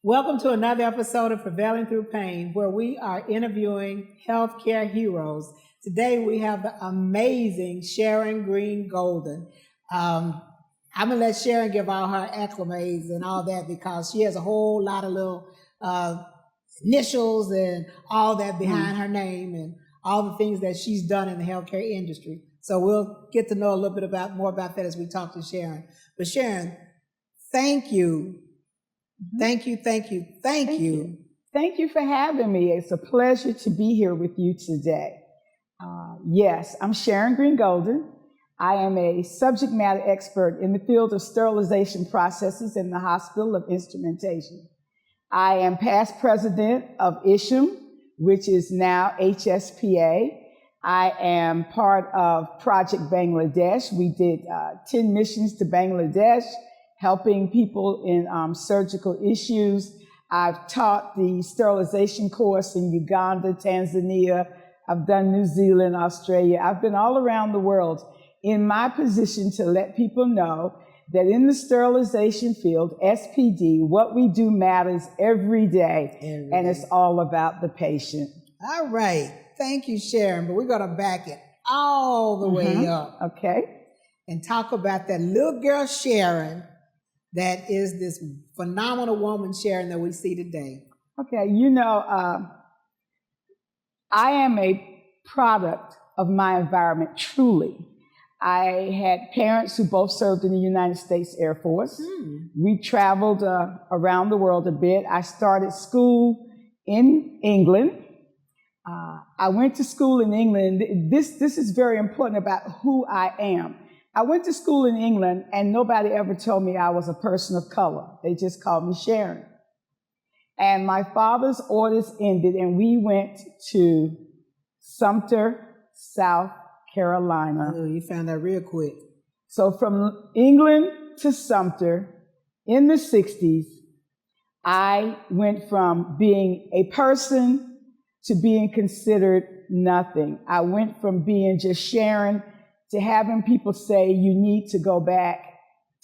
Welcome to another episode of Prevailing Through Pain, where we are interviewing healthcare heroes. Today we have the amazing Sharon Greene-Golden. I'm going to let Sharon give all her acclimates and all that because she has a whole lot of little initials and all that behind her name and all the things that she's done in the healthcare industry. So we'll get to know a little bit more about that as we talk to Sharon. But Sharon, thank you. Thank you. Thank you for having me. It's a pleasure to be here with you today. Yes, I'm Sharon Greene-Golden. I am a subject matter expert in the field of sterilization processes in the Hospital of Instrumentation. I am past president of ISHM, which is now HSPA. I am part of Project Bangladesh. We did 10 missions to Bangladesh, helping people in surgical issues. I've taught the sterilization course in Uganda, Tanzania. I've done New Zealand, Australia. I've been all around the world in my position to let people know that in the sterilization field, SPD, what we do matters every day, and it's all about the patient. All right. Thank you, Sharon. But we're going to back it all the way up. Okay. And talk about that little girl, Sharon, that is this phenomenal woman, Sharon, that we see today. Okay, I am a product of my environment, truly. I had parents who both served in the United States Air Force. We traveled around the world a bit. I started school in England. I went to school in England. This is very important about who I am. I went to school in England, and nobody ever told me I was a person of color. They just called me Sharon. And my father's orders ended, and we went to Sumter, South Carolina. Oh, you found that real quick. So from England to Sumter in the 60s, I went from being a person to being considered nothing. I went from being just Sharon to having people say, you need to go back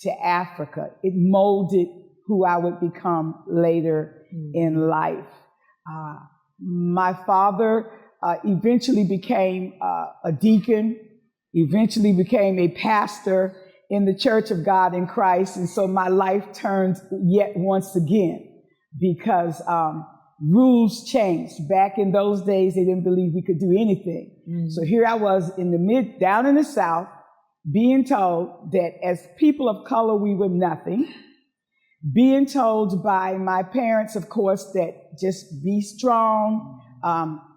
to Africa. It molded who I would become later in life. My father eventually became a deacon, eventually became a pastor in the Church of God in Christ. And so my life turned yet once again because rules changed. Back in those days, they didn't believe we could do anything. So here I was down in the South, being told that as people of color, we were nothing. Being told by my parents, of course, that just be strong.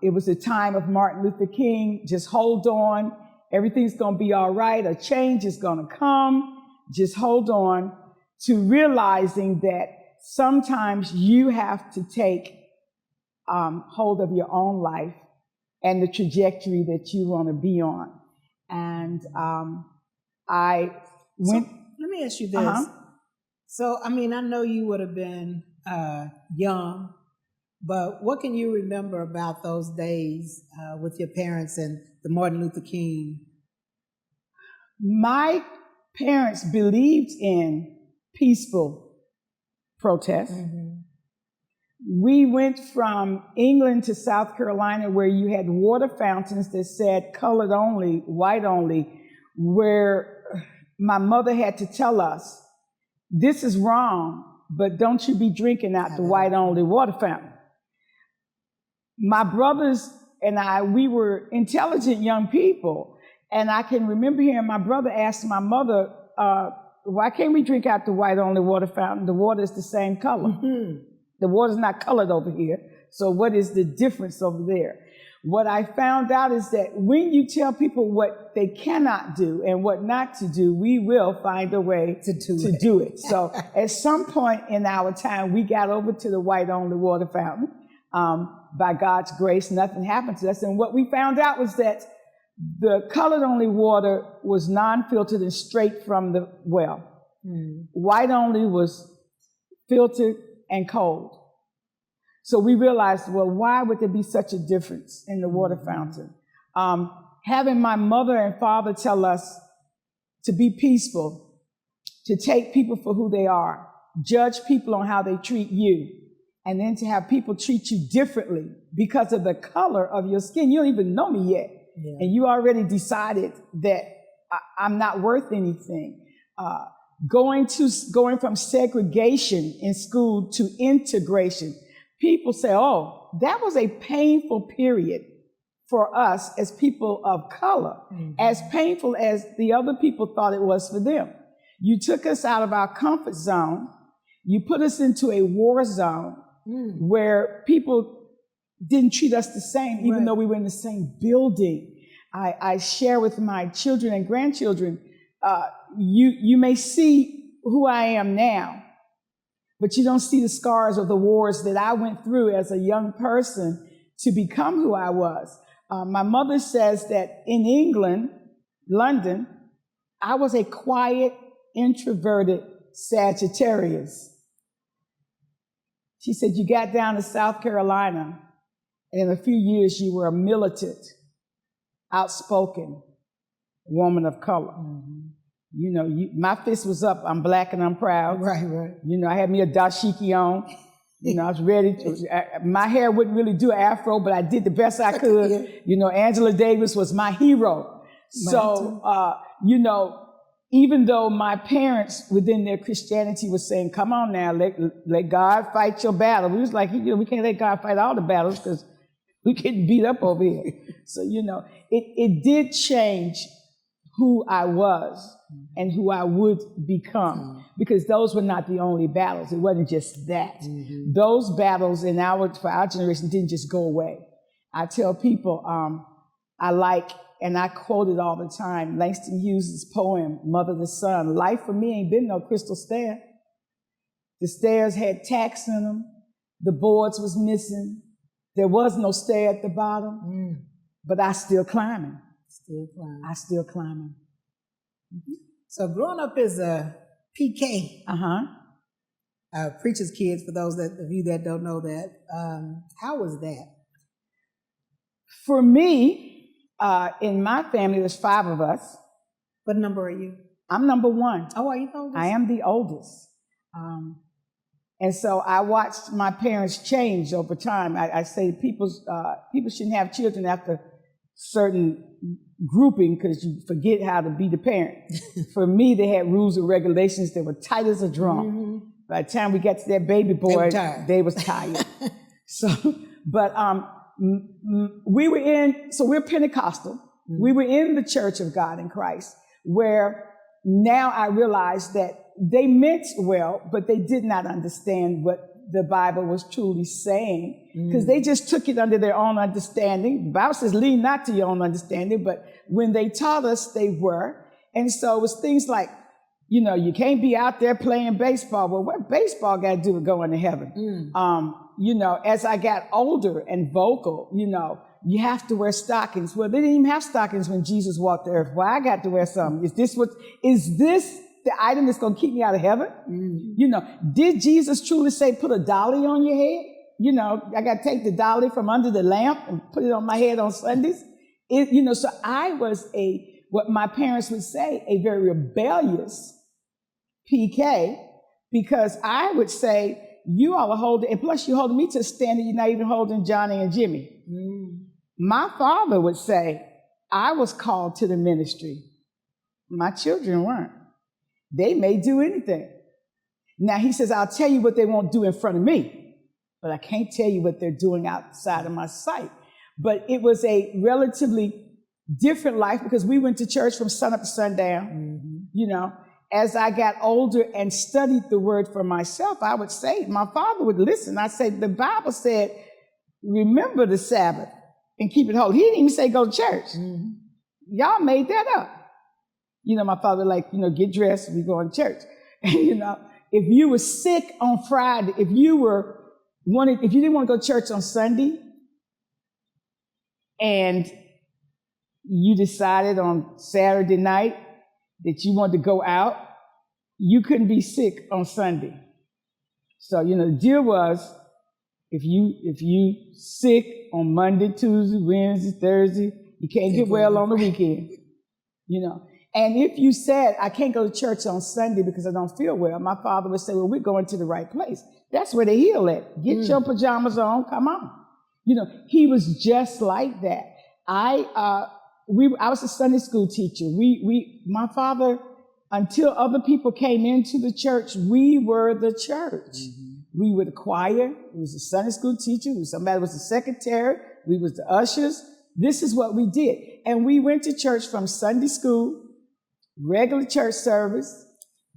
It was a time of Martin Luther King. Just hold on. Everything's going to be all right. A change is going to come. Just hold on, to realizing that sometimes you have to take hold of your own life and the trajectory that you want to be on. And I went. So, let me ask you this. So, I know you would have been young, but what can you remember about those days with your parents and the Martin Luther King? My parents believed in peaceful protest. We went from England to South Carolina, where you had water fountains that said colored only, white only, where my mother had to tell us, this is wrong, but don't you be drinking out the white only water fountain. My brothers and I, we were intelligent young people. And I can remember hearing my brother ask my mother, why can't we drink out the white only water fountain? The water is the same color. The water's not colored over here. So what is the difference over there? What I found out is that when you tell people what they cannot do and what not to do, we will find a way to do it. So at some point in our time, we got over to the white only water fountain. By God's grace, nothing happened to us. And what we found out was that the colored only water was non-filtered and straight from the well. White only was filtered and cold. So we realized, well, why would there be such a difference in the water fountain? Having my mother and father tell us to be peaceful, to take people for who they are, judge people on how they treat you, and then to have people treat you differently because of the color of your skin. You don't even know me yet. Yeah. And you already decided that I'm not worth anything. Going from segregation in school to integration. People say, oh, that was a painful period for us as people of color, as painful as the other people thought it was for them. You took us out of our comfort zone. You put us into a war zone where people didn't treat us the same, even though we were in the same building. I share with my children and grandchildren, you may see who I am now, but you don't see the scars of the wars that I went through as a young person to become who I was. My mother says that in England, London, I was a quiet, introverted Sagittarius. She said, you got down to South Carolina, and in a few years, you were a militant, outspoken woman of color. You know, my fist was up. I'm black and I'm proud. Right. You know, I had me a dashiki on. You know, I was ready to, my hair wouldn't really do an afro, but I did the best I could. You know, Angela Davis was my hero. So, you know, even though my parents within their Christianity was saying, come on now, let God fight your battle. We was like, you know, we can't let God fight all the battles because we getting beat up over here. So, you know, it did change who I was and who I would become, because those were not the only battles. It wasn't just that. Those battles for our generation didn't just go away. I tell people, and I quote it all the time, Langston Hughes' poem, Mother to Son. Life for me ain't been no crystal stair. The stairs had tacks in them. The boards was missing. There was no stair at the bottom, but I still climbing. I still climbing. So growing up as a PK, preacher's kids, for those of you that don't know that, how was that? For me, in my family, there's 5 of us. What number are you? I'm number 1. Oh, are you the oldest? I am the oldest. And so I watched my parents change over time. I say people shouldn't have children after certain grouping because you forget how to be the parent. For me, they had rules and regulations that were tight as a drum. By the time we got to that baby boy, they was tired. So, but we're Pentecostal. We were in the Church of God in Christ, where now I realize that they meant well, but they did not understand what the Bible was truly saying, because they just took it under their own understanding. The Bible says, lean not to your own understanding, but when they taught us, they were. And so it was things like, you know, you can't be out there playing baseball. Well, what baseball got to do with going to heaven? You know, as I got older and vocal, you know, you have to wear stockings. Well, they didn't even have stockings when Jesus walked the earth. Well, I got to wear something. Is this the item that's going to keep me out of heaven? You know, did Jesus truly say, put a dolly on your head? You know, I got to take the dolly from under the lamp and put it on my head on Sundays. You know, so I was what my parents would say, a very rebellious PK, because I would say, you all are holding, and plus you're holding me to a standard you're not even holding Johnny and Jimmy. My father would say, I was called to the ministry. My children weren't. They may do anything. Now he says, I'll tell you what they won't do in front of me, but I can't tell you what they're doing outside of my sight. But it was a relatively different life because we went to church from sun up to sundown. You know, as I got older and studied the word for myself, I would say, my father would listen. I said, the Bible said, remember the Sabbath and keep it holy. He didn't even say go to church. Y'all made that up. You know, my father like, you know, get dressed, we go to church. And, you know, if you were sick on Friday, if you didn't want to go to church on Sunday and you decided on Saturday night that you wanted to go out, you couldn't be sick on Sunday. So, you know, the deal was, if you sick on Monday, Tuesday, Wednesday, Thursday, you can't get well on the weekend, you know. And if you said, I can't go to church on Sunday because I don't feel well, my father would say, well, we're going to the right place. That's where they heal at. Get your pajamas on, come on. You know, he was just like that. I was a Sunday school teacher. My father, until other people came into the church, we were the church. Mm-hmm. We were the choir. We was a Sunday school teacher. Somebody was the secretary. We was the ushers. This is what we did. And we went to church from Sunday school, regular church service,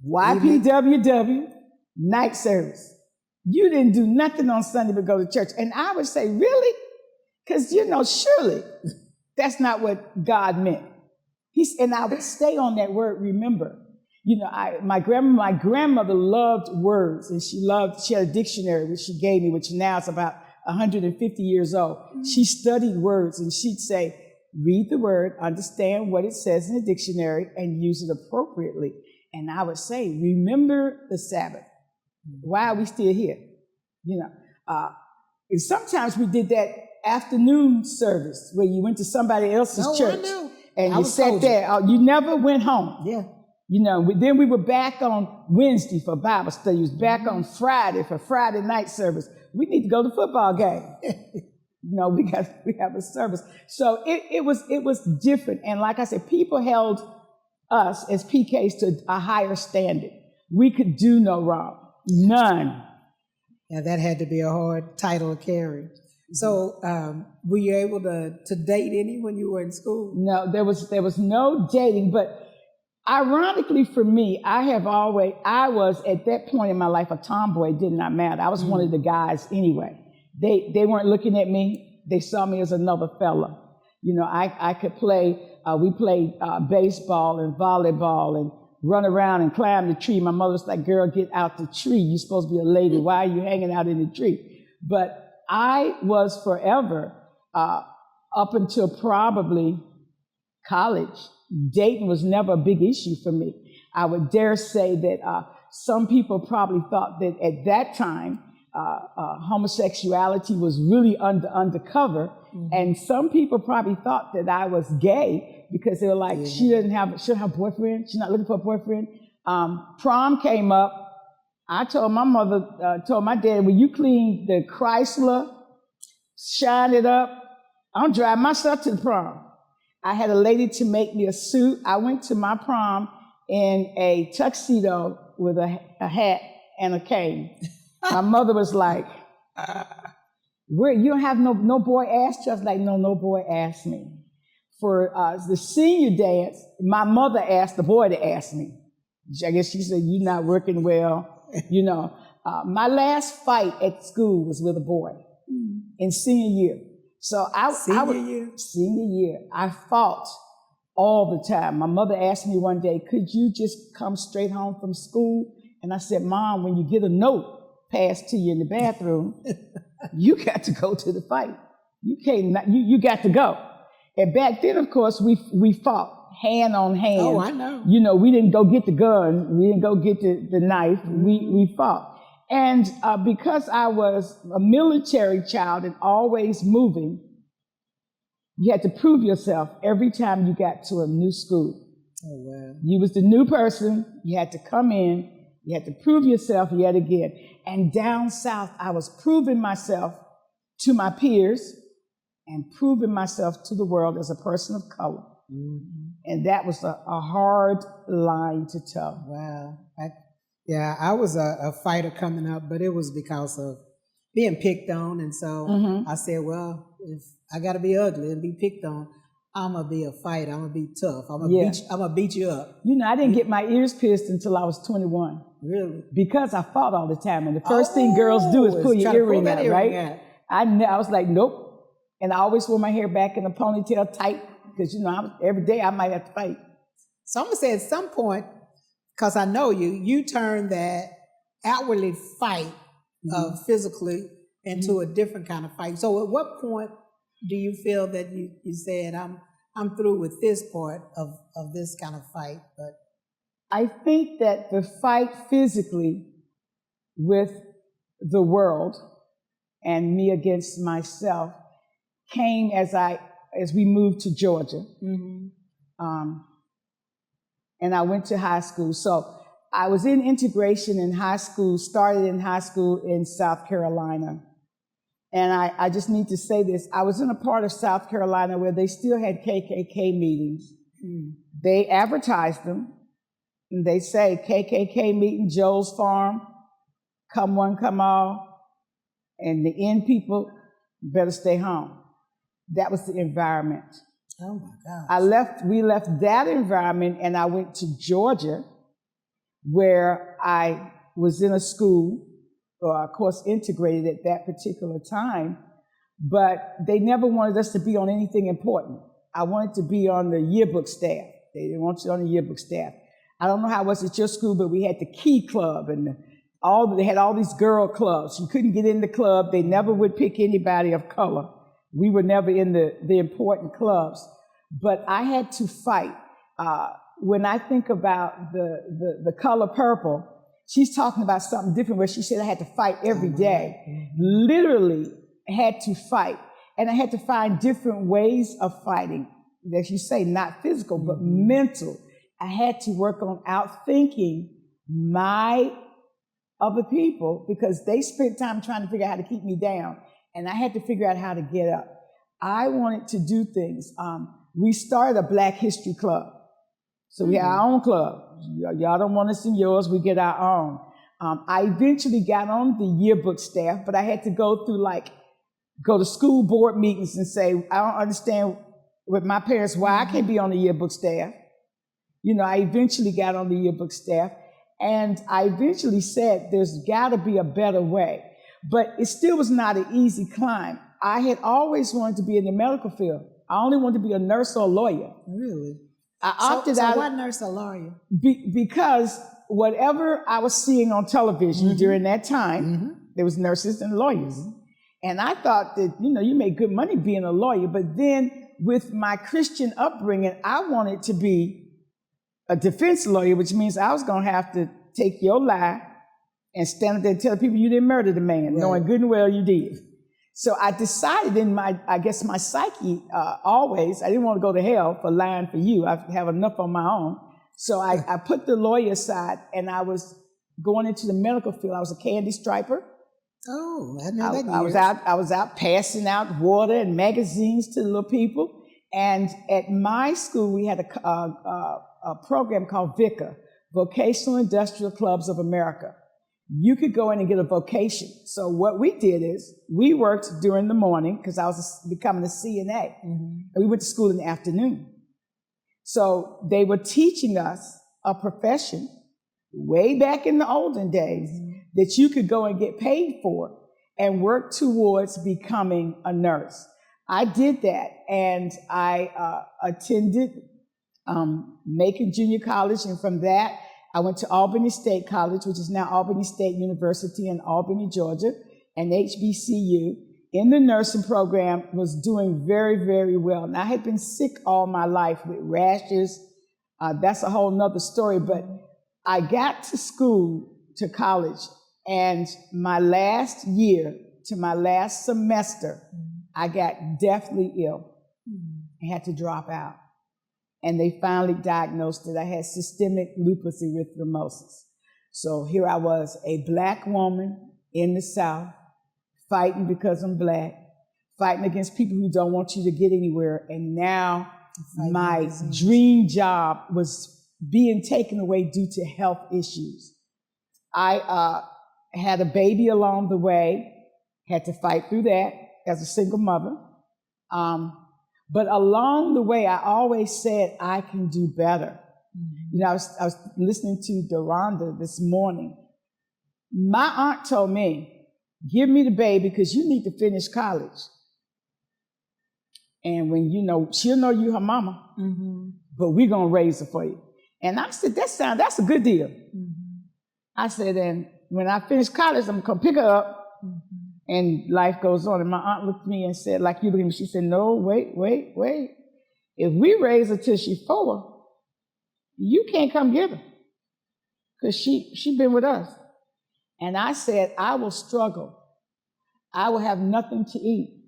YPWW, night service. You didn't do nothing on Sunday but go to church. And I would say, really? Because, surely that's not what God meant. And I would stay on that word, remember. My grandmother loved words, and she had a dictionary, which she gave me, which now is about 150 years old. Mm-hmm. She studied words, and she'd say, read the word, understand what it says in the dictionary, and use it appropriately. And I would say, remember the Sabbath. Why are we still here? And sometimes we did that afternoon service where you went to somebody else's church and you sat there. You never went home. Yeah. Then we were back on Wednesday for Bible study. We was back on Friday for Friday night service. We need to go to the football game. We have a service. So it was different. And like I said, people held us as PKs to a higher standard. We could do no wrong. None. Yeah, that had to be a hard title to carry. So were you able to date any when you were in school? No, there was no dating, but ironically for me, I was at that point in my life a tomboy. It did not matter. I was one of the guys anyway. They weren't looking at me. They saw me as another fella. I could play, we played baseball and volleyball and run around and climb the tree. My mother was like, girl, get out the tree. You're supposed to be a lady. Why are you hanging out in the tree? But I was forever, up until probably college, dating was never a big issue for me. I would dare say that some people probably thought that at that time, homosexuality was really undercover. Mm-hmm. And some people probably thought that I was gay because they were like, she doesn't have a boyfriend. She's not looking for a boyfriend. Prom came up. I told my mother, told my dad, when you clean the Chrysler, shine it up, I'll drive myself to the prom. I had a lady to make me a suit. I went to my prom in a tuxedo with a hat and a cane. My mother was like, you don't have no boy asked you? I was like, no boy asked me. For the senior dance, my mother asked the boy to ask me. I guess she said, you're not working well. My last fight at school was with a boy in senior year. So senior year, I fought all the time. My mother asked me one day, could you just come straight home from school? And I said, Mom, when you get a note passed to you in the bathroom, you got to go to the fight. You got to go. And back then, of course, we fought hand on hand. Oh, I know. We didn't go get the gun. We didn't go get the knife. Mm-hmm. We fought. And because I was a military child and always moving, you had to prove yourself every time you got to a new school. Oh, wow. You was the new person. You had to come in. You had to prove yourself yet again. And down south, I was proving myself to my peers and proving myself to the world as a person of color. Mm-hmm. And that was a hard line to toe. Wow. I was a fighter coming up, but it was because of being picked on. And so I said, well, if I got to be ugly and be picked on, I'm going to be a fighter. I'm going to be tough. I'm going to beat you up. I didn't get my ears pierced until I was 21. Really? Because I fought all the time. And the first thing girls do is pull your earring out, right? I was like, nope. And I always wore my hair back in a ponytail tight because, every day I might have to fight. So I'm going to say at some point, because I know you turn that outwardly fight physically into a different kind of fight. So at what point do you feel that you said, I'm through with this part of this kind of fight? But I think that the fight physically with the world and me against myself came as we moved to Georgia. Mm-hmm. and I went to high school. So I was in integration in high school, started in high school in South Carolina. And I just need to say this. I was in a part of South Carolina where they still had KKK meetings. They advertised them. And they say, KKK meeting, Joe's Farm, come one, come all. And the end people better stay home. That was the environment. Oh my gosh. We left that environment and I went to Georgia, where I was in a school, of course integrated at that particular time, but they never wanted us to be on anything important. I wanted to be on the yearbook staff. They didn't want you on the yearbook staff. I don't know how it was at your school, but we had the Key Club and they had all these girl clubs. You couldn't get in the club. They never would pick anybody of color. We were never in the important clubs. But I had to fight. When I think about the color purple, she's talking about something different where she said I had to fight every day. Literally had to fight. And I had to find different ways of fighting. As you say, not physical, but mental. I had to work on outthinking my other people because they spent time trying to figure out how to keep me down. And I had to figure out how to get up. I wanted to do things. We started a Black History Club. So we had our own club. Y'all don't want us in yours, we get our own. I eventually got on the yearbook staff, but I had to go to school board meetings and say, I don't understand with my parents why I can't be on the yearbook staff. I eventually got on the yearbook staff, and I eventually said, there's got to be a better way. But it still was not an easy climb. I had always wanted to be in the medical field. I only wanted to be a nurse or a lawyer. Really? I opted out. So what nurse or lawyer? Because whatever I was seeing on television during that time, there was nurses and lawyers. And I thought that, you make good money being a lawyer. But then with my Christian upbringing, I wanted to be a defense lawyer, which means I was going to have to take your lie and stand up there and tell people you didn't murder the man, knowing good and well you did. So I decided in my psyche, always, I didn't want to go to hell for lying for you. I have enough on my own. So I put the lawyer aside and I was going into the medical field. I was a candy striper. Oh, I know that. I was out passing out water and magazines to the little people. And at my school, we had a program called VICA, Vocational Industrial Clubs of America. You could go in and get a vocation. So what we did is we worked during the morning because I was becoming a CNA. And we went to school in the afternoon. So they were teaching us a profession way back in the olden days that you could go and get paid for and work towards becoming a nurse. I did that, and I attended Macon Junior College, and from that, I went to Albany State College, which is now Albany State University in Albany, Georgia, and HBCU. In the nursing program, was doing very, very well. And I had been sick all my life with rashes. That's a whole nother story, but I got to college, and my last year to my last semester, I got deathly ill. I had to drop out. And they finally diagnosed that I had systemic lupus erythematosus. So here I was, a Black woman in the South, fighting because I'm Black, fighting against people who don't want you to get anywhere. And now my dream job was being taken away due to health issues. I had a baby along the way, had to fight through that as a single mother. But along the way, I always said, I can do better. I was listening to Deronda this morning. My aunt told me, give me the baby because you need to finish college. And when she'll know you her mama, but we're going to raise her for you. And I said, that's a good deal. I said, and when I finish college, I'm going to pick her up. And life goes on. And my aunt looked at me and said, like you look at me, she said, no, wait. If we raise her till she's 4, you can't come get her. Because she been with us. And I said, I will struggle. I will have nothing to eat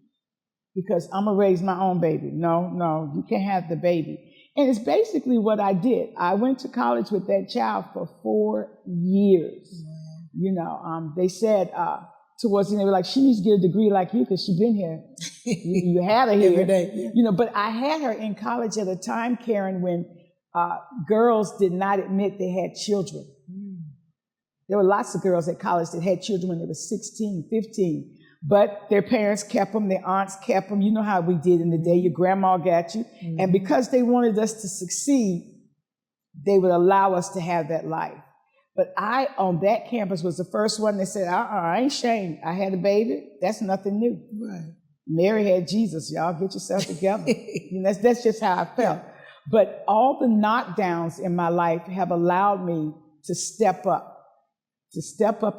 because I'm going to raise my own baby. No, you can't have the baby. And it's basically what I did. I went to college with that child for 4 years. You know, they said towards the end, they were like, she needs to get a degree like you because she's been here. You had her here. Every day. You know, but I had her in college at a time, Karen, when girls did not admit they had children. There were lots of girls at college that had children when they were 16, 15. But their parents kept them, their aunts kept them. You know how we did in the day. Your grandma got you. And because they wanted us to succeed, they would allow us to have that life. But I, on that campus, was the first one that said, I ain't ashamed. I had a baby. That's nothing new. Right. Mary had Jesus. Y'all get yourself together. You know, that's just how I felt. Yeah. But all the knockdowns in my life have allowed me to step up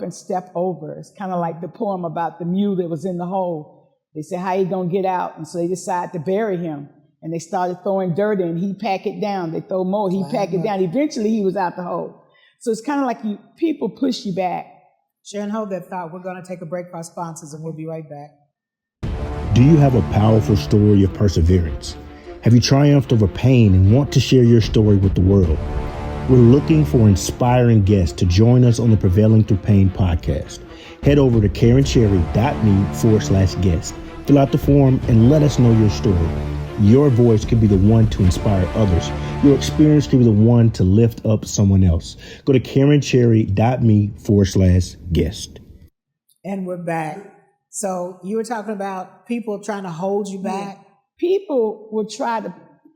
and step over. It's kind of like the poem about the mule that was in the hole. They said, how you gonna get out? And so they decided to bury him. And they started throwing dirt in. He pack it down. They throw more. He pack it down. Eventually, he was out the hole. So it's kind of like people push you back. Sharon, hold that thought. We're going to take a break for our sponsors, and we'll be right back. Do you have a powerful story of perseverance? Have you triumphed over pain and want to share your story with the world? We're looking for inspiring guests to join us on the Prevailing Through Pain podcast. Head over to KarenCherry.me/guest. Fill out the form and let us know your story. Your voice can be the one to inspire others. Your experience can be the one to lift up someone else. Go to KarenCherry.me/guest. And we're back. So you were talking about people trying to hold you back. People will try to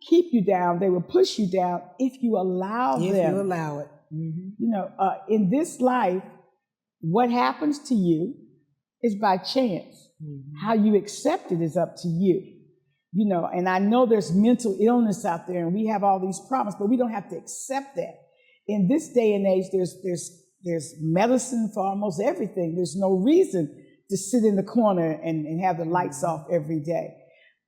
keep you down. They will push you down if you allow them. If you allow it. You know, in this life, what happens to you is by chance. How you accept it is up to you. You know, and I know there's mental illness out there and we have all these problems, but we don't have to accept that. In this day and age, there's medicine for almost everything. There's no reason to sit in the corner and have the lights off every day.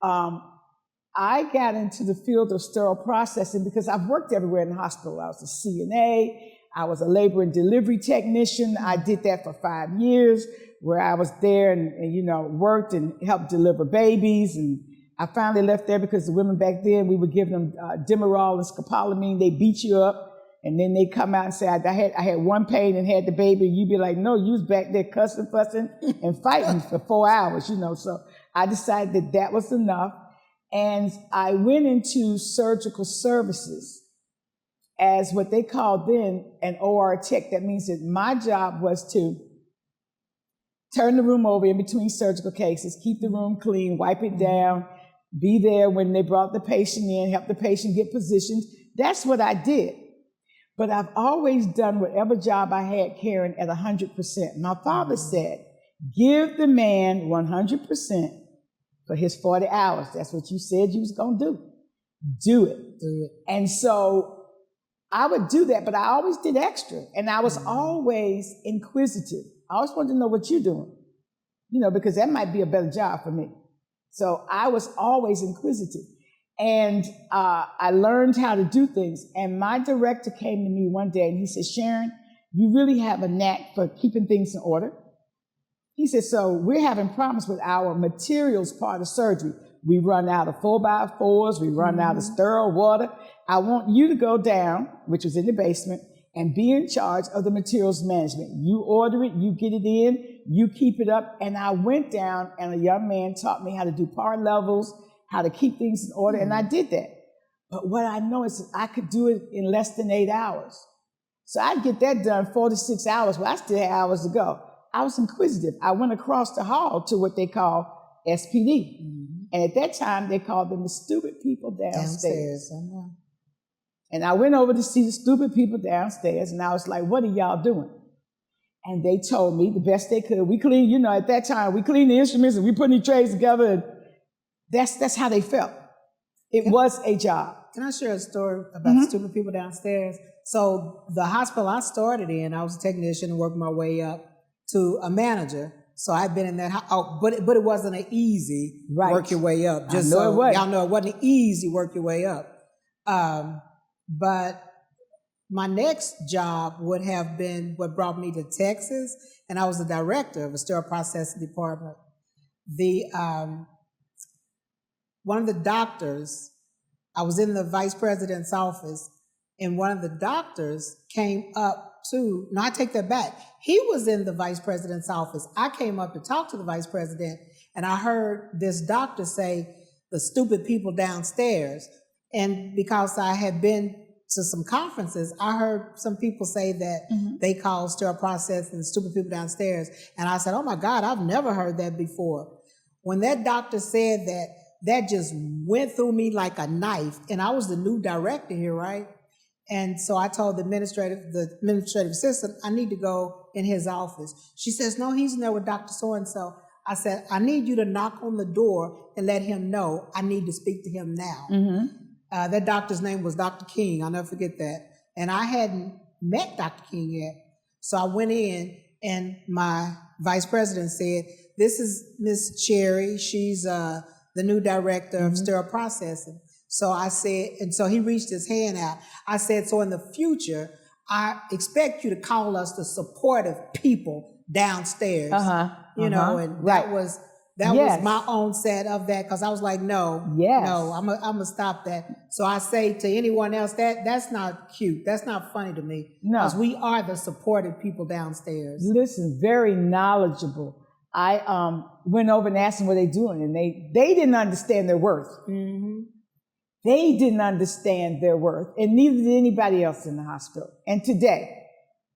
I got into the field of sterile processing because I've worked everywhere in the hospital. I was a CNA. I was a labor and delivery technician. I did that for 5 years where I was there and you know, worked and helped deliver babies. And I finally left there because the women back then, we would give them Demerol and scopolamine. They beat you up. And then they come out and say, I had one pain and had the baby. You'd be like, no, you was back there cussing, fussing, and fighting for 4 hours, you know. So I decided that was enough. And I went into surgical services as what they called then an OR tech. That means that my job was to turn the room over in between surgical cases, keep the room clean, wipe it down, be there when they brought the patient in, help the patient get positioned. That's what I did. But I've always done whatever job I had, Karen, at 100%. My father said, give the man 100% for his 40 hours. That's what you said you was going to do. Do it. And so I would do that, but I always did extra. And I was always inquisitive. I always wanted to know what you're doing, you know, because that might be a better job for me. So I was always inquisitive. And I learned how to do things. And my director came to me one day and he said, Sharon, you really have a knack for keeping things in order. He said, so we're having problems with our materials part of surgery. We run out of 4x4s. We run out of sterile water. I want you to go down, which was in the basement, and be in charge of the materials management. You order it, you get it in, you keep it up. And I went down and a young man taught me how to do part levels, how to keep things in order, and I did that. But what I know is that I could do it in less than 8 hours. So I'd get that done 4 to 6 hours, but I still had hours to go. I was inquisitive. I went across the hall to what they call SPD. And at that time, they called them the stupid people downstairs. And I went over to see the stupid people downstairs, and I was like, what are y'all doing? And they told me the best they could. We cleaned, you know, at that time, we cleaned the instruments and we put the trays together, and that's how they felt. It was a job. Can I share a story about the stupid people downstairs? So the hospital I started in, I was a technician and worked my way up to a manager. So I've been in that, but it wasn't an easy work your way up. Just so y'all know, it wasn't easy work your way up. But my next job would have been what brought me to Texas, and I was the director of a sterile processing department. One of the doctors I was in the vice president's office, and one of the doctors came up to, no, I take that back. He was in the vice president's office. I came up to talk to the vice president, and I heard this doctor say, the stupid people downstairs. And because I had been to some conferences, I heard some people say that they call sterile processing stupid people downstairs. And I said, oh my God, I've never heard that before. When that doctor said that, that just went through me like a knife. And I was the new director here, right? And so I told the administrative assistant, I need to go in his office. She says, no, he's in there with Dr. So-and-so. I said, I need you to knock on the door and let him know I need to speak to him now. That doctor's name was Dr. King. I'll never forget that. And I hadn't met Dr. King yet. So I went in, and my vice president said, this is Miss Cherry. She's the new director of sterile processing. So I said, and so he reached his hand out. I said, so in the future, I expect you to call us the supportive people downstairs. You know, and that was my own set of that, because I was like, no, I'm gonna stop that. So I say to anyone else, that's not cute. That's not funny to me. No, because we are the supportive people downstairs. Listen, very knowledgeable. I went over and asked them what they're doing, and they didn't understand their worth. They didn't understand their worth, and neither did anybody else in the hospital. And today,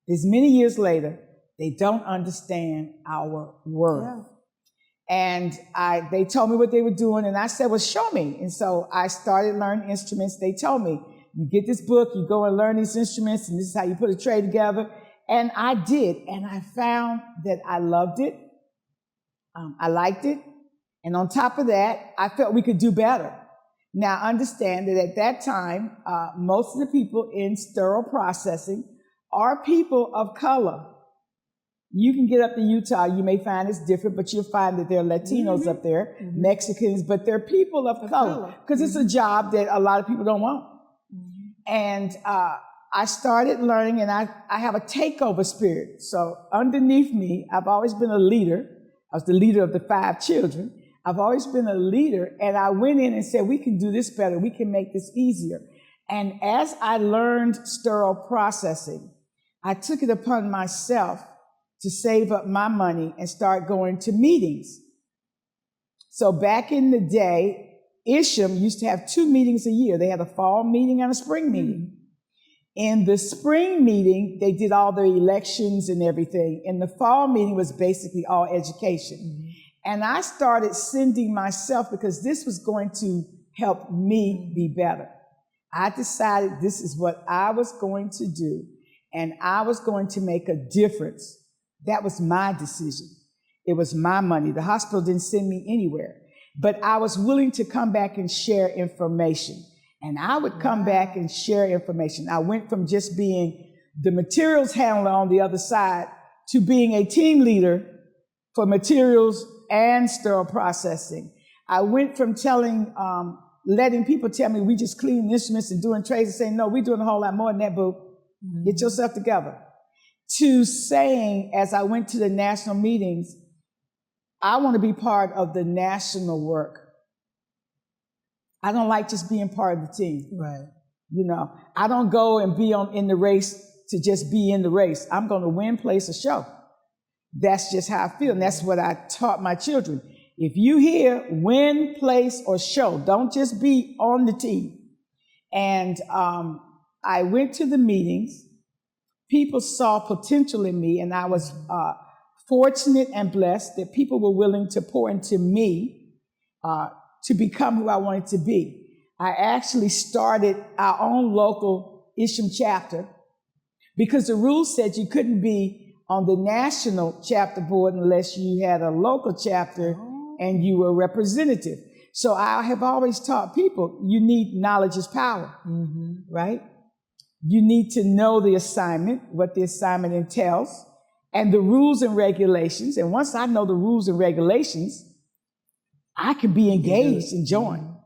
as many years later, they don't understand our worth. And they told me what they were doing, and I said, well, show me. And so I started learning instruments. They told me, you get this book, you go and learn these instruments, and this is how you put a tray together. And I did, and I found that I loved it. I liked it. And on top of that, I felt we could do better. Now, understand that at that time, most of the people in sterile processing are people of color. You can get up to Utah, you may find it's different, but you'll find that there are Latinos up there, Mexicans, but they're people of color, because it's a job that a lot of people don't want. And I started learning, and I have a takeover spirit. So underneath me, I've always been a leader. I was the leader of the 5 children. I've always been a leader, and I went in and said, we can do this better. We can make this easier. And as I learned sterile processing, I took it upon myself to save up my money and start going to meetings. So back in the day, Isham used to have 2 meetings a year. They had a fall meeting and a spring meeting. In the spring meeting, they did all their elections and everything. And the fall meeting was basically all education. And I started sending myself, because this was going to help me be better. I decided this is what I was going to do, and I was going to make a difference. That was my decision. It was my money. The hospital didn't send me anywhere, but I was willing to come back and share information. And I would come back and share information. I went from just being the materials handler on the other side to being a team leader for materials and sterile processing. I went from letting people tell me we just clean instruments and doing trays, and saying, no, we're doing a whole lot more than that, boo. Get yourself together. To saying, as I went to the national meetings, I want to be part of the national work. I don't like just being part of the team. Right. You know, I don't go and be in the race to just be in the race. I'm going to win, place, or show. That's just how I feel. And that's what I taught my children. If you hear win, place, or show, don't just be on the team. And I went to the meetings. People saw potential in me, and I was fortunate and blessed that people were willing to pour into me to become who I wanted to be. I actually started our own local Isham chapter, because the rules said you couldn't be on the national chapter board unless you had a local chapter and you were a representative. So I have always taught people, you need knowledge is power, right? You need to know the assignment, what the assignment entails, and the rules and regulations. And once I know the rules and regulations, I can be engaged and join.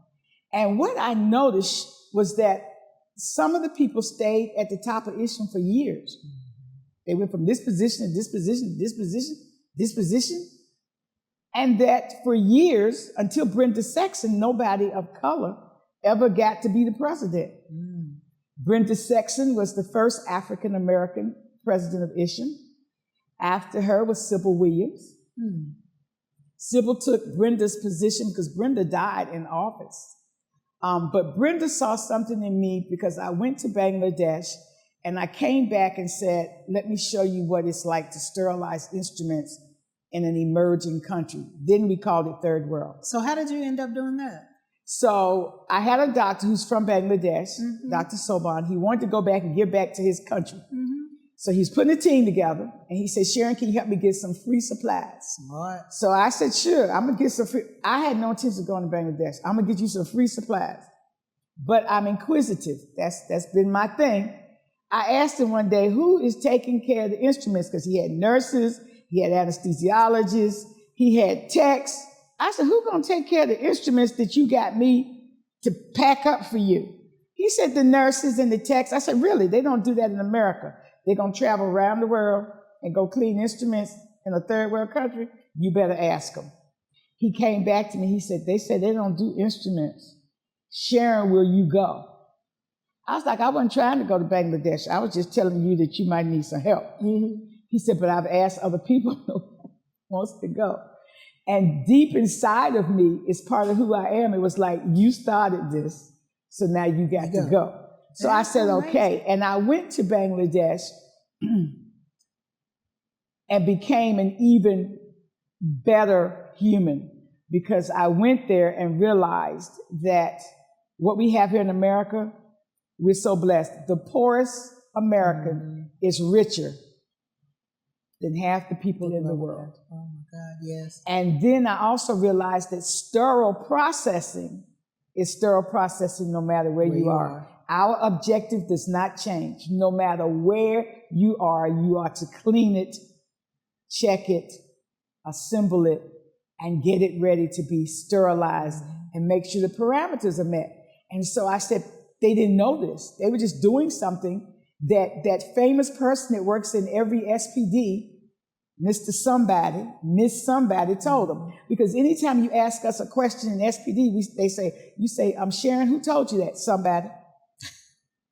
And what I noticed was that some of the people stayed at the top of Isham for years. They went from this position to this position, to this position, this position. And that for years, until Brenda Sexton, nobody of color ever got to be the president. Brenda Sexton was the first African-American president of Isham. After her was Sybil Williams. Sybil took Brenda's position because Brenda died in office. But Brenda saw something in me because I went to Bangladesh and I came back and said, let me show you what it's like to sterilize instruments in an emerging country. Then we called it third world. So how did you end up doing that? So I had a doctor who's from Bangladesh, Dr. Soban. He wanted to go back and give back to his country. So he's putting a team together, and he said, Sharon, can you help me get some free supplies? Smart. So I said, sure, I'm going to get some free. I had no intention of going to Bangladesh. I'm going to get you some free supplies. But I'm inquisitive. That's been my thing. I asked him one day, who is taking care of the instruments? Because he had nurses, he had anesthesiologists, he had techs. I said, who's going to take care of the instruments that you got me to pack up for you? He said, the nurses and the techs. I said, really? They don't do that in America. They're going to travel around the world and go clean instruments in a third world country? You better ask them. He came back to me. He said, they don't do instruments. Sharon, will you go? I was like, I wasn't trying to go to Bangladesh. I was just telling you that you might need some help. He said, but I've asked other people who wants to go. And deep inside of me is part of who I am. It was like, you started this, so now you got to go. So I said, okay. And I went to Bangladesh and became an even better human because I went there and realized that what we have here in America, we're so blessed. The poorest American is richer than half the people in the world. Oh my God, yes. And then I also realized that sterile processing is sterile processing no matter where you are. Our objective does not change. No matter where you are to clean it, check it, assemble it, and get it ready to be sterilized and make sure the parameters are met. And so I said, they didn't know this. They were just doing something that famous person that works in every SPD, Mr. Somebody, Miss Somebody told them. Because anytime you ask us a question in SPD, you say, I'm Sharon, who told you that? Somebody.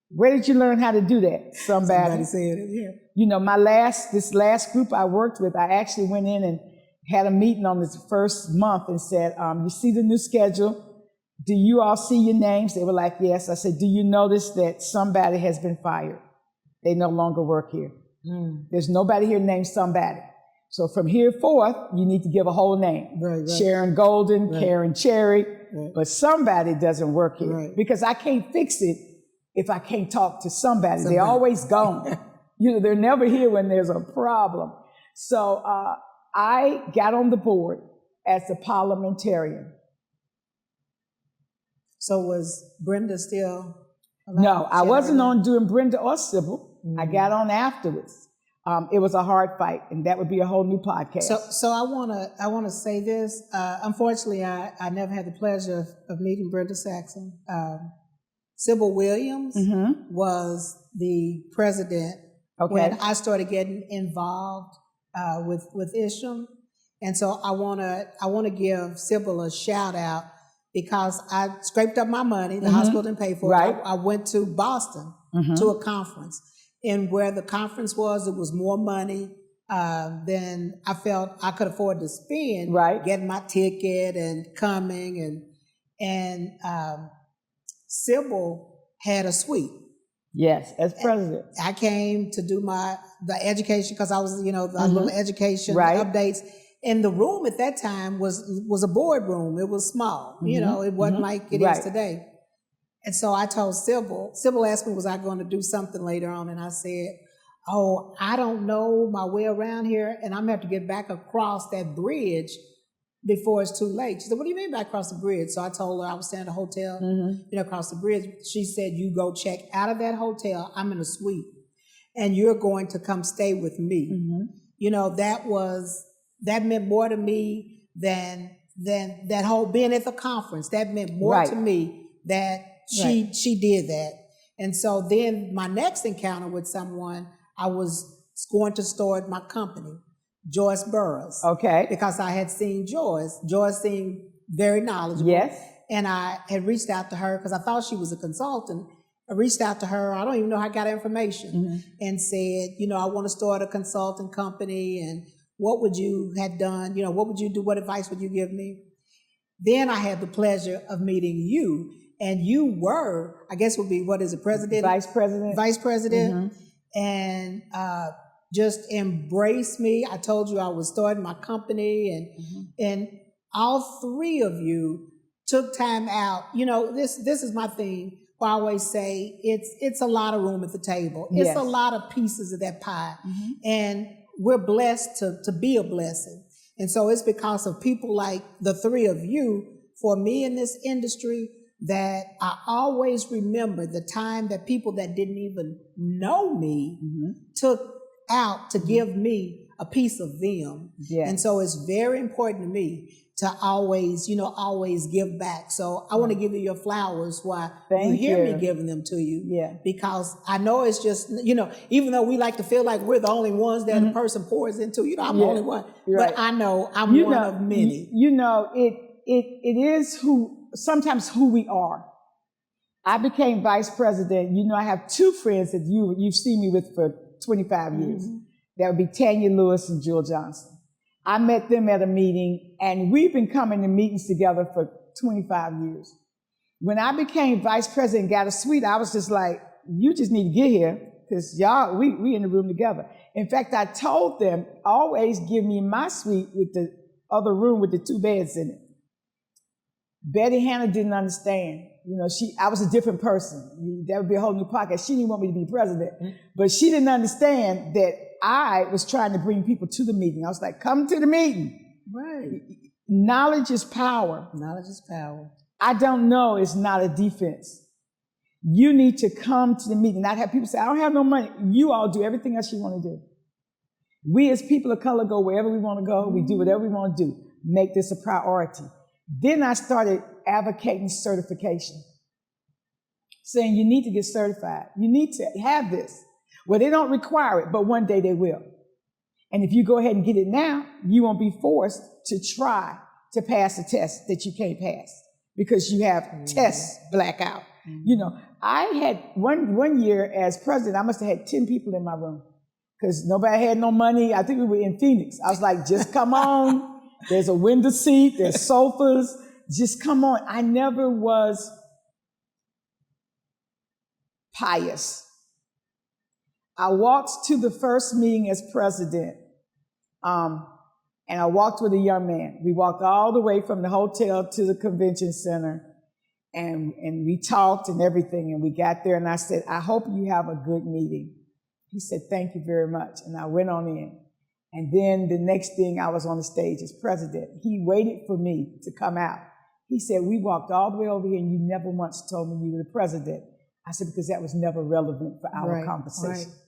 Where did you learn how to do that? Somebody said it, yeah. You know, this last group I worked with, I actually went in and had a meeting on this first month and said, you see the new schedule? Do you all see your names? They were like, yes. I said, do you notice that somebody has been fired? They no longer work here. There's nobody here named Somebody. So from here forth, you need to give a whole name. Right. Sharon Golden, Karen Cherry, but somebody doesn't work here because I can't fix it if I can't talk to somebody. They're always gone. They're never here when there's a problem. So I got on the board as a parliamentarian. So was Brenda still alive? No, I wasn't on doing Brenda or Sybil. I got on afterwards. It was a hard fight, and that would be a whole new podcast. So I wanna say this. Unfortunately, I never had the pleasure of meeting Brenda Saxon. Sybil Williams was the president when I started getting involved with Isham, and so I wanna give Sybil a shout out because I scraped up my money. The hospital didn't pay for it. I went to Boston to a conference. And where the conference was, it was more money than I felt I could afford to spend getting my ticket and coming. And Sybil had a suite. Yes, as president. I came to do the education because I was, the little education updates. And the room at that time was a boardroom. It was small. It wasn't like it is today. And so I told Sybil asked me, was I going to do something later on? And I said, I don't know my way around here, and I'm going to have to get back across that bridge before it's too late. She said, what do you mean by across the bridge? So I told her I was staying at a hotel, across the bridge. She said, you go check out of that hotel. I'm in a suite, and you're going to come stay with me. That meant more to me than that whole being at the conference. That meant more to me that she did that. And so then my next encounter with someone, I was going to start my company, Joyce Burroughs. Okay. Because I had seen Joyce. Joyce seemed very knowledgeable. Yes. And I had reached out to her because I thought she was a consultant. I reached out to her. I don't even know how I got her information, and said, I want to start a consulting company, and what would you have done? What would you do? What advice would you give me? Then I had the pleasure of meeting you, and you were, I guess would be, what is it, president? Vice president. Vice president. And just embraced me. I told you I was starting my company, and all three of you took time out. This is my thing. I always say it's a lot of room at the table. It's Yes. a lot of pieces of that pie, and we're blessed to be a blessing. And so it's because of people like the three of you, for me in this industry, that I always remember the time that people that didn't even know me took out to give me a piece of them. Yes. And so it's very important to me to always give back. So I want to give you your flowers while you hear me giving them to you. Yeah. Because I know it's just, even though we like to feel like we're the only ones that a person pours into, I'm the only one. Right. But I know I'm one of many. It is sometimes who we are. I became vice president. I have two friends that you've seen me with for 25 years. That would be Tanya Lewis and Jewel Johnson. I met them at a meeting, and we've been coming to meetings together for 25 years. When I became vice president and got a suite, I was just like, you just need to get here, because y'all, we in the room together. In fact, I told them, always give me my suite with the other room with the 2 beds in it. Betty Hannah didn't understand. I was a different person. That would be a whole new podcast. She didn't want me to be president, but she didn't understand that I was trying to bring people to the meeting. I was like, come to the meeting. Right. Knowledge is power. Knowledge is power. I don't know is not a defense. You need to come to the meeting. Not have people say, I don't have no money. You all do everything else you want to do. We as people of color go wherever we want to go. We do whatever we want to do. Make this a priority. Then I started advocating certification, saying you need to get certified. You need to have this. Well, they don't require it, but one day they will. And if you go ahead and get it now, you won't be forced to try to pass a test that you can't pass because you have test blackout. I had one year as president, I must have had 10 people in my room because nobody had no money. I think we were in Phoenix. I was like, just come on. There's a window seat. There's sofas. Just come on. I never was pious. I walked to the first meeting as president, and I walked with a young man. We walked all the way from the hotel to the convention center, and we talked and everything, and we got there, and I said, I hope you have a good meeting. He said, thank you very much, and I went on in. And then the next thing, I was on the stage as president. He waited for me to come out. He said, we walked all the way over here, and you never once told me you were the president. I said, because that was never relevant for our conversation. Right.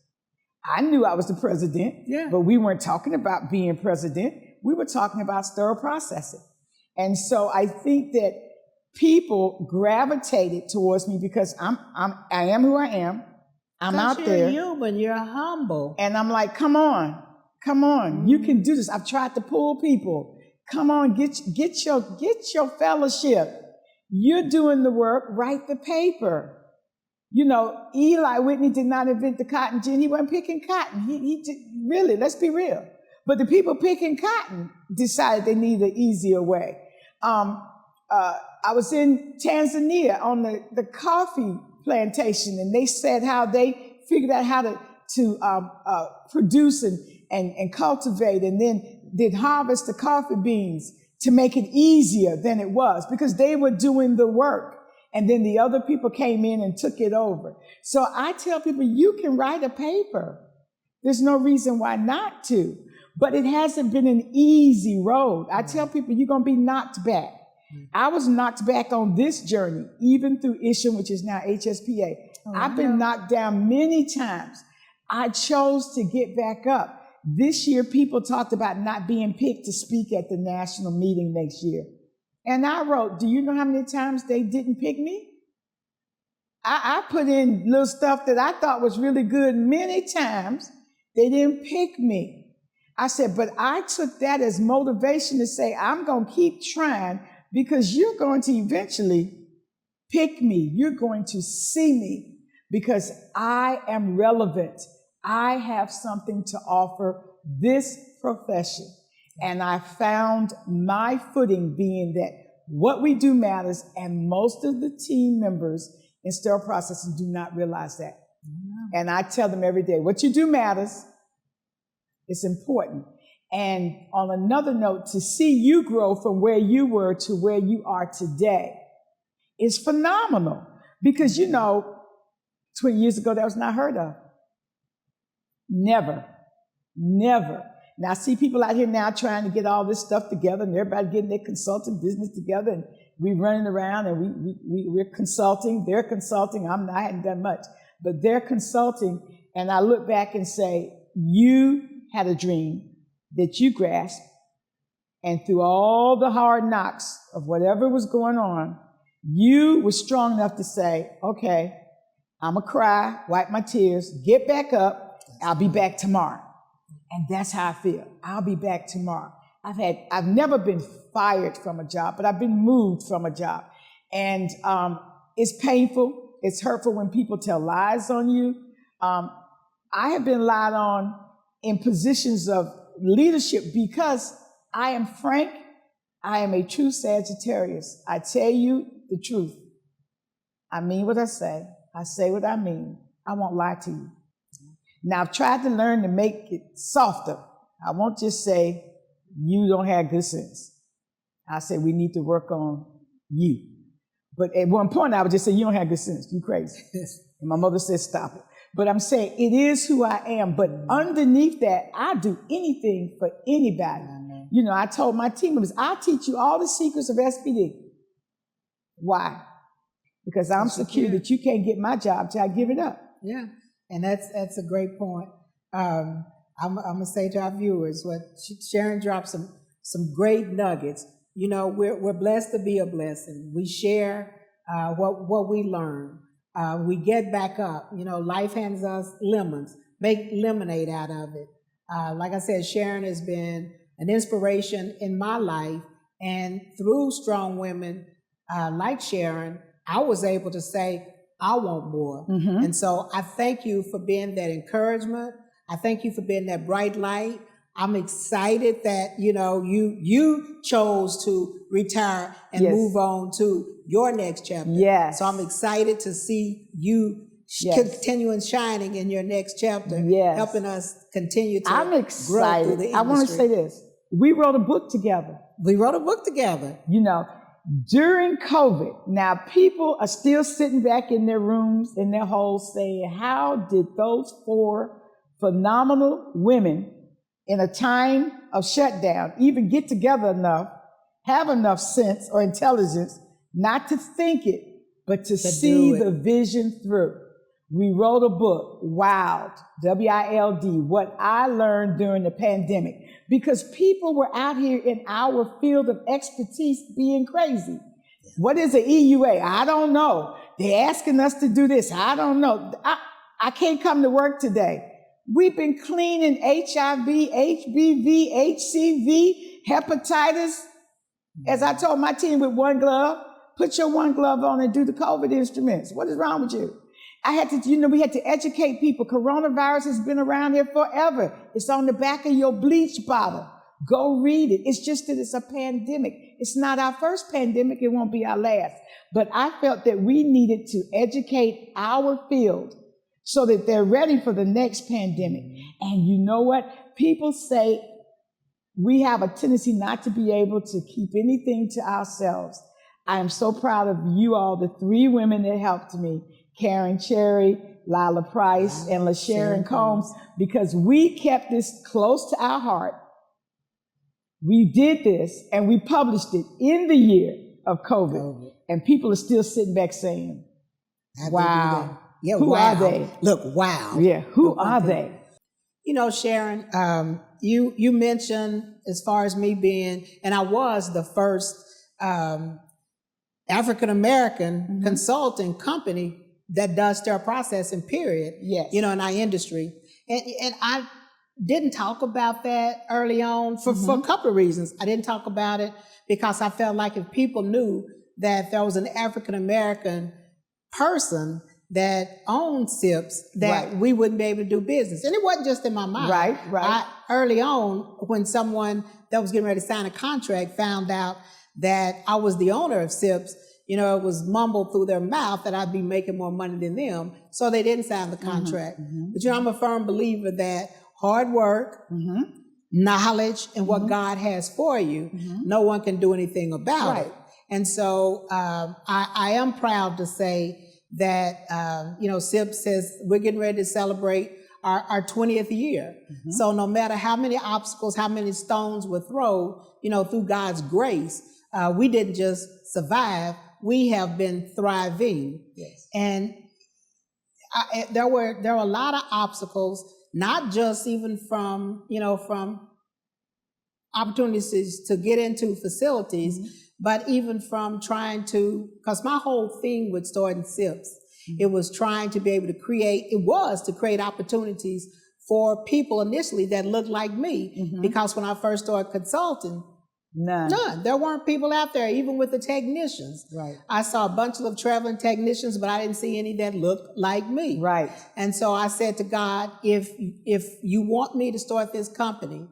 I knew I was the president, but we weren't talking about being president. We were talking about sterile processing. And so I think that people gravitated towards me because I am who I am. I'm out there. You're human. You're humble. And I'm like, come on. You can do this. I've tried to pull people. Come on, get your fellowship. You're doing the work. Write the paper. Eli Whitney did not invent the cotton gin. He wasn't picking cotton. He really, let's be real. But the people picking cotton decided they need an easier way. I was in Tanzania on the coffee plantation, and they said how they figured out how to produce and cultivate, and then did harvest the coffee beans to make it easier than it was because they were doing the work. And then the other people came in and took it over. So I tell people, you can write a paper. There's no reason why not to. But it hasn't been an easy road. I tell people, you're going to be knocked back. I was knocked back on this journey, even through ISHA, which is now HSPA. I've been knocked down many times. I chose to get back up. This year, people talked about not being picked to speak at the national meeting next year. And I wrote, do you know how many times they didn't pick me? I put in little stuff that I thought was really good many times. They didn't pick me. I said, but I took that as motivation to say, I'm going to keep trying because you're going to eventually pick me. You're going to see me because I am relevant. I have something to offer this profession. And I found my footing being that what we do matters, and most of the team members in sterile processing do not realize that. And I tell them every day, what you do matters. It's important. And on another note, to see you grow from where you were to where you are today is phenomenal. Because, 20 years ago, that was not heard of. Never. Now, I see people out here now trying to get all this stuff together, and everybody getting their consulting business together, and we running around, and we're consulting. They're consulting. I hadn't done much, but they're consulting. And I look back and say, you had a dream that you grasped, and through all the hard knocks of whatever was going on, you were strong enough to say, okay, I'm going to cry, wipe my tears, get back up, I'll be back tomorrow. And that's how I feel. I'll be back tomorrow. I've never been fired from a job, but I've been moved from a job. And it's painful. It's hurtful when people tell lies on you. I have been lied on in positions of leadership because I am frank. I am a true Sagittarius. I tell you the truth. I mean what I say. I say what I mean. I won't lie to you. Now, I've tried to learn to make it softer. I won't just say, you don't have good sense. I say, we need to work on you. But at one point, I would just say, you don't have good sense. You crazy. And my mother said, stop it. But I'm saying, it is who I am. But underneath that, I do anything for anybody. I told my team members, I'll teach you all the secrets of SPD. Why? Because I'm secure that you can't get my job till I give it up. Yeah. And that's a great point. I'm gonna say to our viewers, what Sharon dropped some great nuggets. We're blessed to be a blessing. We share what we learn. We get back up. Life hands us lemons. Make lemonade out of it. Like I said, Sharon has been an inspiration in my life, and through strong women like Sharon, I was able to say, I want more. Mm-hmm. And so I thank you for being that encouragement. I thank you for being that bright light. I'm excited that, you chose to retire and move on to your next chapter. Yes. So I'm excited to see you continuing shining in your next chapter, helping us continue to I'm excited. grow through the industry. I want to say this. We wrote a book together. During COVID, now people are still sitting back in their rooms, in their holes, saying, how did those 4 phenomenal women in a time of shutdown even get together enough, have enough sense or intelligence, not to think it, but to see the vision through? We wrote a book, WILD, W-I-L-D, What I Learned During the Pandemic, because people were out here in our field of expertise being crazy. What is an EUA? I don't know. They're asking us to do this. I don't know. I can't come to work today. We've been cleaning HIV, HBV, HCV, hepatitis. As I told my team, with one glove, put your one glove on and do the COVID instruments. What is wrong with you? I had to, we had to educate people. Coronavirus has been around here forever. It's on the back of your bleach bottle. Go read it. It's just that it's a pandemic. It's not our first pandemic. It won't be our last. But I felt that we needed to educate our field so that they're ready for the next pandemic. And you know what? People say we have a tendency not to be able to keep anything to ourselves. I am so proud of you all, the 3 women that helped me. Karen Cherry, Lila Price, and LaSharon Combs, because we kept this close to our heart. We did this and we published it in the year of COVID. And people are still sitting back saying, wow, who are they? Look, wow. Yeah, who are they? Sharon, you mentioned, as far as me being, and I was the first African-American consulting company that does sterile processing, period. Yes. In our industry. And didn't talk about that early on for a couple of reasons. I didn't talk about it because I felt like if people knew that there was an African American person that owned SIPs, that we wouldn't be able to do business. And it wasn't just in my mind. Right. Early on, when someone that was getting ready to sign a contract found out that I was the owner of SIPs, it was mumbled through their mouth that I'd be making more money than them. So they didn't sign the contract. But I'm a firm believer that hard work, knowledge, and what God has for you, no one can do anything about it. And so I am proud to say that, SIP says we're getting ready to celebrate our 20th year. So no matter how many obstacles, how many stones were thrown, through God's grace, we didn't just survive, we have been thriving. Yes. And there were a lot of obstacles, not just even from opportunities to get into facilities, but even from trying to, because my whole thing with starting SIPs, it was trying to be able to create opportunities for people initially that looked like me. Because when I first started consulting, None. There weren't people out there, even with the technicians. Right. I saw a bunch of traveling technicians, but I didn't see any that looked like me. Right. And so I said to God, if you want me to start this company,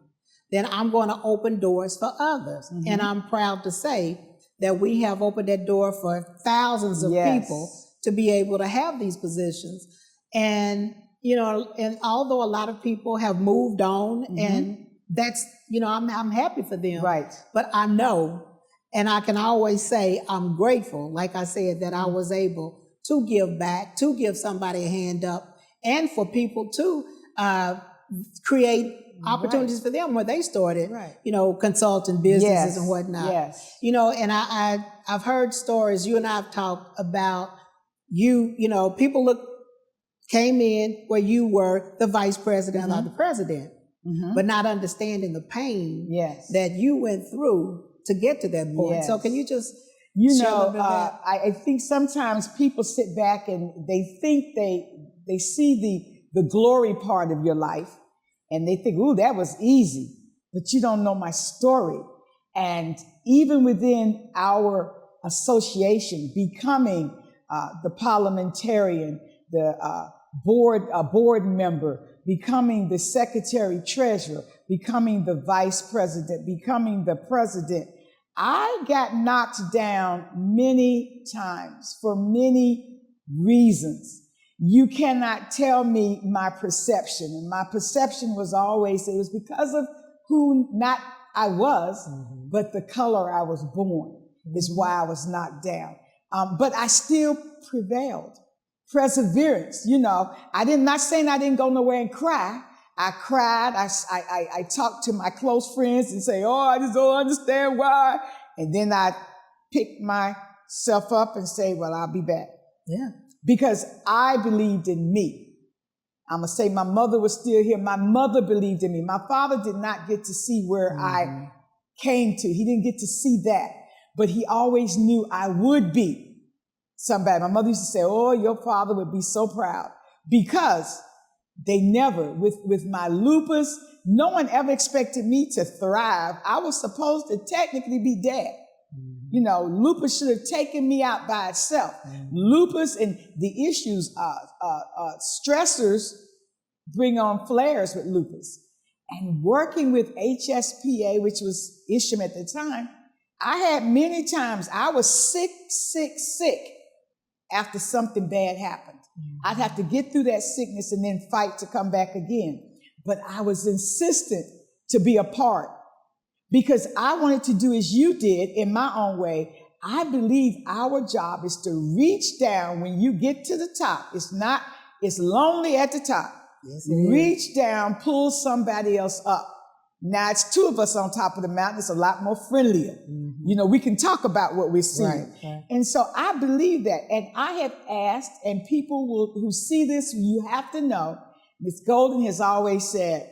then I'm going to open doors for others. And I'm proud to say that we have opened that door for thousands of people to be able to have these positions. And, and although a lot of people have moved on and that's, I'm happy for them. Right. But I know, and I can always say I'm grateful, like I said, that I was able to give back, to give somebody a hand up, and for people to create opportunities for them where they started, consulting businesses and whatnot. Yes. And I've heard stories, you and I have talked about people came in where you were the vice president or the president. But not understanding the pain that you went through to get to that point. So can you just share a little bit of that? I think sometimes people sit back and they think they see the glory part of your life and they think, ooh, that was easy. But you don't know my story. And even within our association, becoming the parliamentarian, the board member, becoming the secretary treasurer, becoming the vice president, becoming the president, I got knocked down many times for many reasons. You cannot tell me my perception. And my perception was always, it was because of who not I was, but the color I was born is why I was knocked down. But I still prevailed. Perseverance, I'm not saying I didn't go nowhere and cry. I cried. I talked to my close friends and say, oh, I just don't understand why. And then I pick myself up and say, well, I'll be back. Yeah. Because I believed in me. I'm going to say my mother was still here. My mother believed in me. My father did not get to see where I came to. He didn't get to see that, but he always knew I would be somebody. My mother used to say, oh, your father would be so proud, because they never, with my lupus, no one ever expected me to thrive. I was supposed to technically be dead. Lupus should have taken me out by itself. Lupus and the issues, stressors bring on flares with lupus. And working with HSPA, which was Isham at the time, I had many times, I was sick after something bad happened. I'd have to get through that sickness and then fight to come back again. But I was insistent to be a part because I wanted to do as you did in my own way. I believe our job is to reach down when you get to the top. It's lonely at the top. Yes, reach down, pull somebody else up. Now it's two of us on top of the mountain. It's a lot more friendlier. We can talk about what we're seeing. Right. And so I believe that. And I have asked, and people who see this, you have to know, Ms. Golden has always said,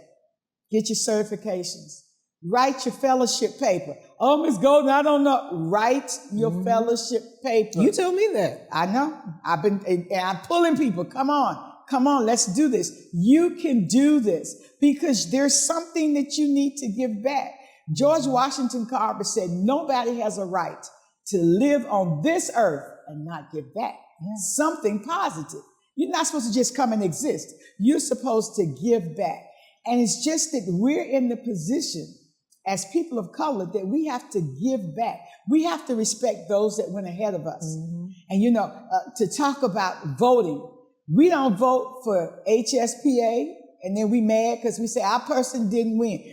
get your certifications. Write your fellowship paper. Oh, Ms. Golden, I don't know. Write your fellowship paper. You told me that. I know. I'm pulling people. Come on. come on, let's do this. You can do this because there's something that you need to give back. George Washington Carver said, nobody has a right to live on this earth and not give back something positive. You're not supposed to just come and exist. You're supposed to give back. And it's just that we're in the position as people of color that we have to give back. We have to respect those that went ahead of us. Mm-hmm. And, to talk about voting, we don't vote for HSPA and then we mad because we say our person didn't win.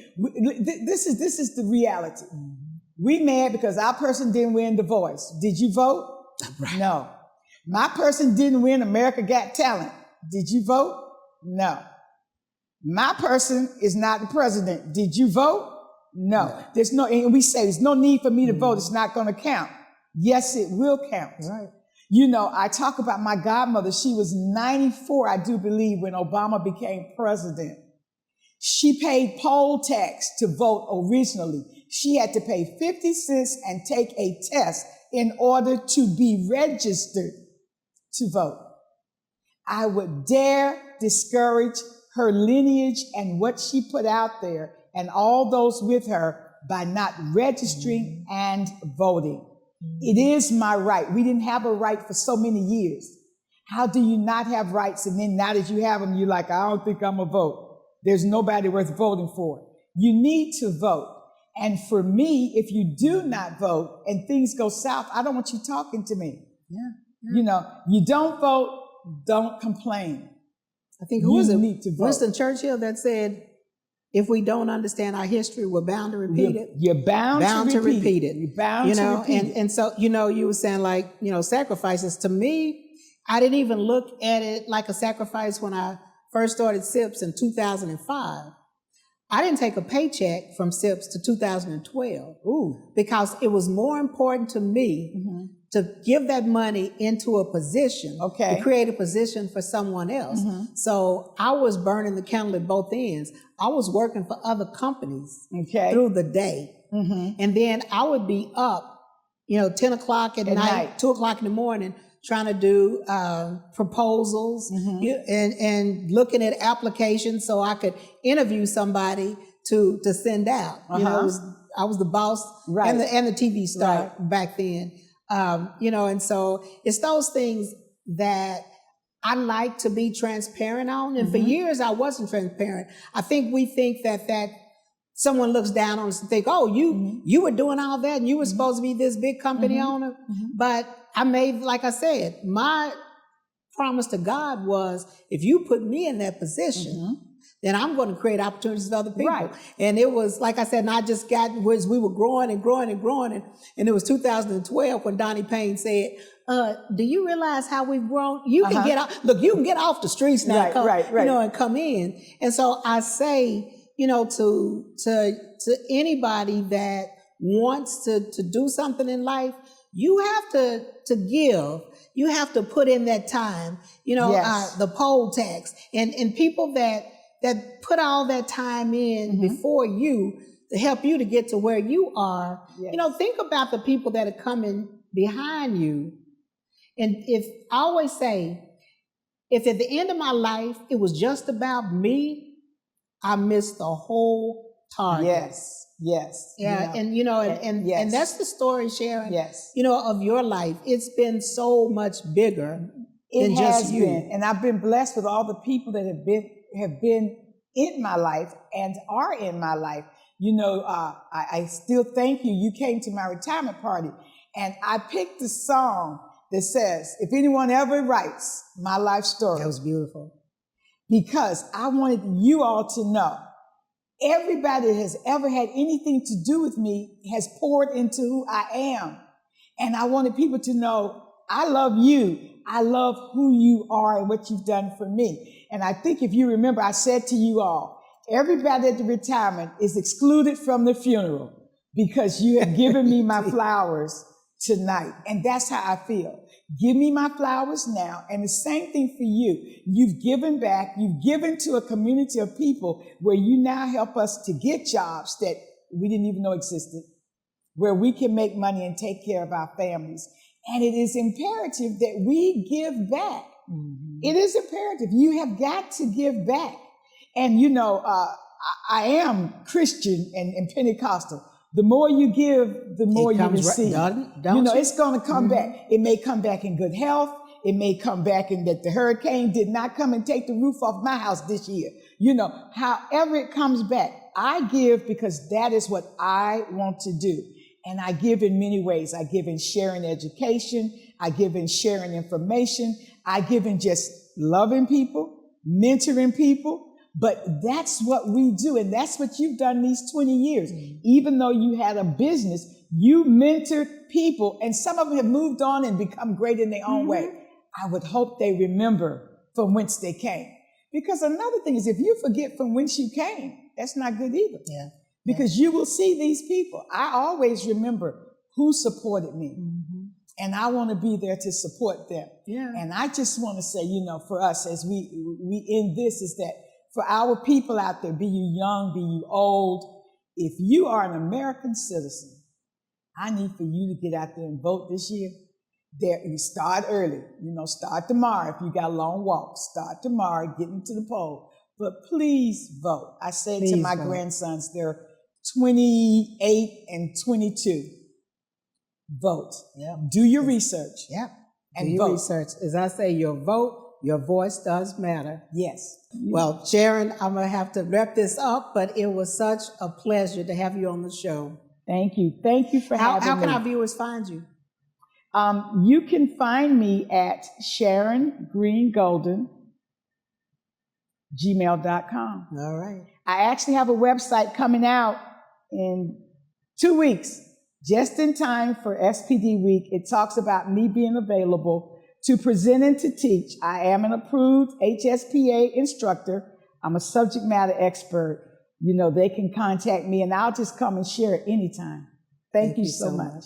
This is the reality. Mm-hmm. We mad because our person didn't win The Voice. Did you vote? Right. No. My person didn't win America Got Talent. Did you vote? No. My person is not the president. Did you vote? No. There's no, and we say there's no need for me to vote. It's not going to count. Yes, it will count. Right. I talk about my godmother. She was 94, I do believe, when Obama became president. She paid poll tax to vote originally. She had to pay 50 cents and take a test in order to be registered to vote. I would dare discourage her lineage and what she put out there and all those with her by not registering and voting. It is my right. We didn't have a right for so many years. How do you not have rights? And then now that you have them, you're like, I don't think I'm going to vote. There's nobody worth voting for. You need to vote. And for me, if you do not vote and things go south, I don't want you talking to me. Yeah. You don't vote, don't complain. I think who was it? Winston Churchill that said, if we don't understand our history, we're bound to repeat it. You're bound to repeat it. You're bound to repeat it. And so, you were saying sacrifices. To me, I didn't even look at it like a sacrifice when I first started SIPS in 2005. I didn't take a paycheck from SIPS to 2012. Because it was more important to me to give that money into a position, to create a position for someone else. Mm-hmm. So I was burning the candle at both ends. I was working for other companies through the day. Mm-hmm. And then I would be up, 10 o'clock at night, 2 o'clock in the morning, trying to do proposals and looking at applications so I could interview somebody to send out. I was the boss and the TV star back then. And so it's those things that I like to be transparent on. And for years I wasn't transparent. I think we think that someone looks down on us and think, oh, you were doing all that and you were supposed to be this big company owner. But I made, like I said, my promise to God was, if you put me in that position, then I'm going to create opportunities for other people. Right. And it was, like I said, and I just we were growing and growing and growing. And it was 2012 when Donnie Payne said, do you realize how we've grown? You can get off, you can get off the streets now, and come in. And so I say, to anybody that wants to do something in life, you have to give. You have to put in that time, the poll tax and people that put all that time in before you to help you to get to where you are. Yes. Think about the people that are coming behind you. And I always say, if at the end of my life, it was just about me, I missed the whole target. Yes. Yeah. And that's the story, Sharon, of your life. It's been so much bigger than just you. And I've been blessed with all the people that have been in my life and are in my life. I still thank you. You came to my retirement party and I picked a song that says, if anyone ever writes my life story. That was beautiful. Because I wanted you all to know, everybody that has ever had anything to do with me has poured into who I am. And I wanted people to know, I love you. I love who you are and what you've done for me. And I think if you remember, I said to you all, everybody at the retirement is excluded from the funeral because you have given me my flowers tonight. And that's how I feel. Give me my flowers now. And the same thing for you. You've given back. You've given to a community of people where you now help us to get jobs that we didn't even know existed, where we can make money and take care of our families. And it is imperative that we give back. It is imperative. You have got to give back. And, I am Christian and Pentecostal. The more you give, the more you receive. It's going to come back. It may come back in good health. It may come back in that the hurricane did not come and take the roof off my house this year. However it comes back, I give because that is what I want to do. And I give in many ways. I give in sharing education. I give in sharing information. I give in just loving people, mentoring people. But that's what we do. And that's what you've done these 20 years. Even though you had a business, you mentored people, and some of them have moved on and become great in their own way. I would hope they remember from whence they came. Because another thing is, if you forget from whence you came, that's not good either. Yeah. Because you will see these people. I always remember who supported me. And I want to be there to support them. Yeah. And I just want to say, for us, as we end this, is that for our people out there, be you young, be you old, if you are an American citizen, I need for you to get out there and vote this year. You start early, start tomorrow. If you got a long walk, start tomorrow, get into the poll. But please vote. I say to my grandsons, they're 28 and 22. Vote. Yeah. Do your research. Yeah. And do your research. As I say, your vote, your voice does matter. Yes. Well, Sharon, I'm going to have to wrap this up, but it was such a pleasure to have you on the show. Thank you. Thank you for having me. How can our viewers find you? You can find me at Sharon Greene-Golden, gmail.com. All right. I actually have a website coming out in 2 weeks, just in time for SPD week. It talks about me being available to present and to teach. I am an approved HSPA instructor. I'm a subject matter expert. They can contact me and I'll just come and share it anytime. Thank you so much.